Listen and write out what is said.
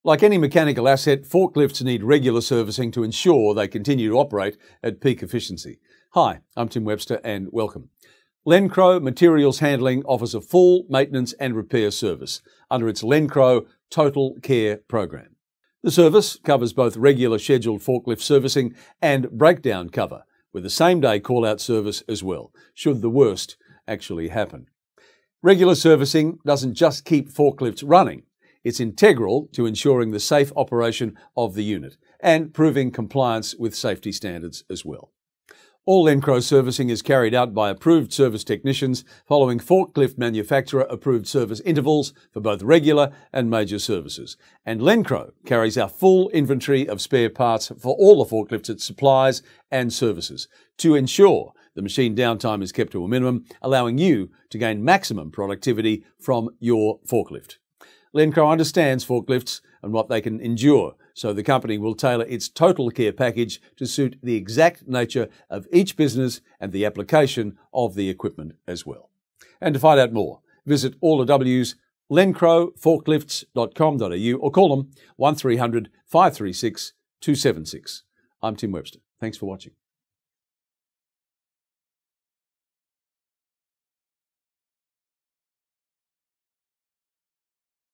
Like any mechanical asset, forklifts need regular servicing to ensure they continue to operate at peak efficiency. Hi, I'm Tim Webster and welcome. Lencrow Materials Handling offers a full maintenance and repair service under its Lencrow Total Care program. The service covers both regular scheduled forklift servicing and breakdown cover, with a same-day call-out service as well, should the worst actually happen. Regular servicing doesn't just keep forklifts running. It's integral to ensuring the safe operation of the unit and proving compliance with safety standards as well. All Lencrow servicing is carried out by approved service technicians following forklift manufacturer approved service intervals for both regular and major services. And Lencrow carries our full inventory of spare parts for all the forklifts it supplies and services to ensure the machine downtime is kept to a minimum, allowing you to gain maximum productivity from your forklift. Lencrow understands forklifts and what they can endure, so the company will tailor its total care package to suit the exact nature of each business and the application of the equipment as well. And to find out more, visit all the W's, lencrowforklifts.com.au or call them 1300 536 276. I'm Tim Webster. Thanks for watching.